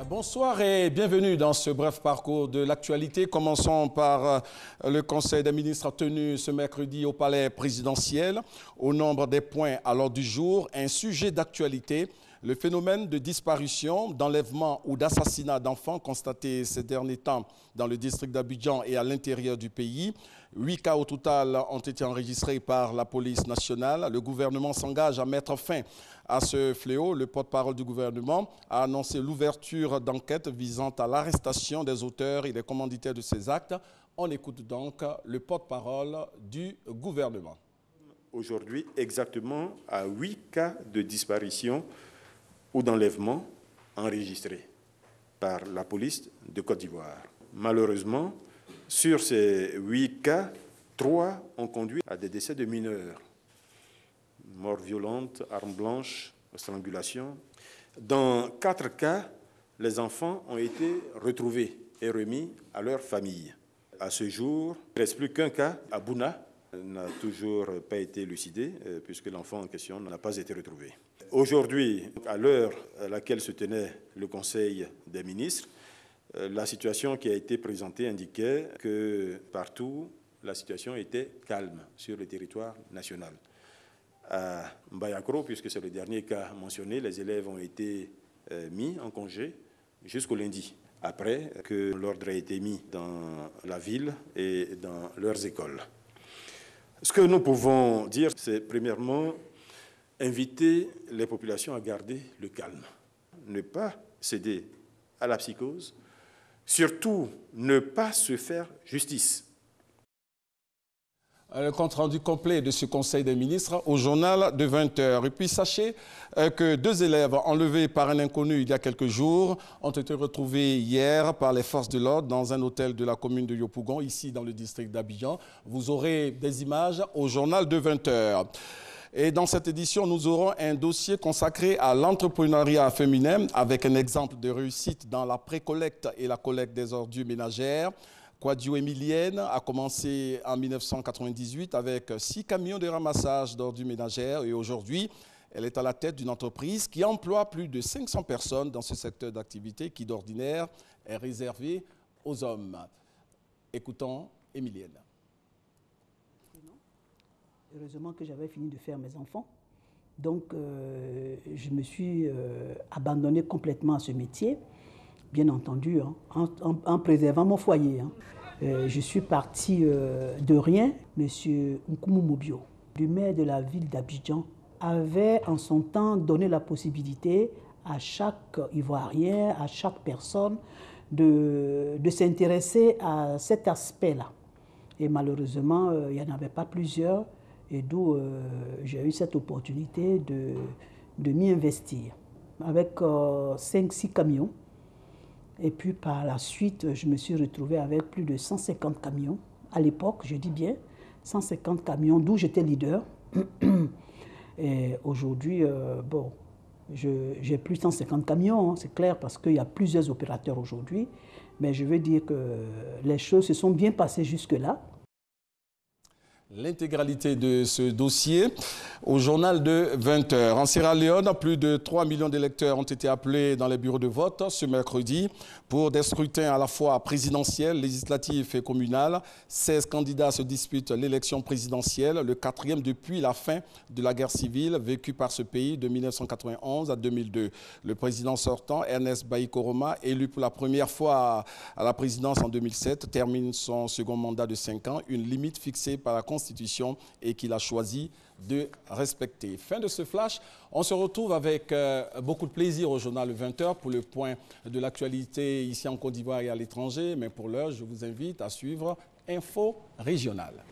Bonsoir et bienvenue dans ce bref parcours de l'actualité. Commençons par le Conseil des ministres tenu ce mercredi au Palais présidentiel. Au nombre des points à l'ordre du jour, un sujet d'actualité, le phénomène de disparition, d'enlèvement ou d'assassinat d'enfants constaté ces derniers temps dans le district d'Abidjan et à l'intérieur du pays. 8 cas au total ont été enregistrés par la police nationale. Le gouvernement s'engage à mettre fin à ce fléau. Le porte-parole du gouvernement a annoncé l'ouverture d'enquêtes visant à l'arrestation des auteurs et des commanditaires de ces actes. On écoute donc le porte-parole du gouvernement. Aujourd'hui, exactement à 8 cas de disparition ou d'enlèvement enregistrés par la police de Côte d'Ivoire. Malheureusement, sur ces 8 cas, 3 ont conduit à des décès de mineurs. Mort violente, arme blanche, strangulation. Dans 4 cas, les enfants ont été retrouvés et remis à leur famille. À ce jour, il ne reste plus qu'un cas à Bouna, n'a toujours pas été élucidé puisque l'enfant en question n'a pas été retrouvé. Aujourd'hui, à l'heure à laquelle se tenait le Conseil des ministres, la situation qui a été présentée indiquait que partout, la situation était calme sur le territoire national. À Mbayakro, puisque c'est le dernier cas mentionné, les élèves ont été mis en congé jusqu'au lundi, après que l'ordre a été mis dans la ville et dans leurs écoles. Ce que nous pouvons dire, c'est premièrement inviter les populations à garder le calme, ne pas céder à la psychose, surtout ne pas se faire justice. Le compte-rendu complet de ce Conseil des ministres au journal de 20h. Et puis sachez que 2 élèves enlevés par un inconnu il y a quelques jours ont été retrouvés hier par les forces de l'ordre dans un hôtel de la commune de Yopougon, ici dans le district d'Abidjan. Vous aurez des images au journal de 20h. Et dans cette édition, nous aurons un dossier consacré à l'entrepreneuriat féminin avec un exemple de réussite dans la pré-collecte et la collecte des ordures ménagères. Quadio Emilienne a commencé en 1998 avec 6 camions de ramassage d'ordures ménagères et aujourd'hui, elle est à la tête d'une entreprise qui emploie plus de 500 personnes dans ce secteur d'activité qui d'ordinaire est réservé aux hommes. Écoutons Emilienne. Heureusement que j'avais fini de faire mes enfants. Donc, je me suis abandonnée complètement à ce métier, bien entendu, hein, en préservant mon foyer. Hein. Je suis partie de rien. Monsieur Nkoumou Mobio, du maire de la ville d'Abidjan, avait en son temps donné la possibilité à chaque Ivoirien, à chaque personne, de s'intéresser à cet aspect-là. Et malheureusement, il n'y en avait pas plusieurs. Et d'où j'ai eu cette opportunité de m'y investir avec 5-6 camions. Et puis par la suite, je me suis retrouvée avec plus de 150 camions. À l'époque, je dis bien 150 camions, d'où j'étais leader. Et aujourd'hui, bon, j'ai plus de 150 camions, hein, c'est clair, parce qu'il y a plusieurs opérateurs aujourd'hui. Mais je veux dire que les choses se sont bien passées jusque-là. L'intégralité de ce dossier au journal de 20h. En Sierra Leone, plus de 3 millions d'électeurs ont été appelés dans les bureaux de vote ce mercredi pour des scrutins à la fois présidentiels, législatifs et communaux. 16 candidats se disputent l'élection présidentielle, le 4e depuis la fin de la guerre civile vécue par ce pays de 1991 à 2002. Le président sortant, Ernest Bai Koroma, élu pour la première fois à la présidence en 2007, termine son second mandat de 5 ans, une limite fixée par la Constitution et qu'il a choisi de respecter. Fin de ce flash, on se retrouve avec beaucoup de plaisir au journal 20h pour le point de l'actualité ici en Côte d'Ivoire et à l'étranger. Mais pour l'heure, je vous invite à suivre Info Régionale.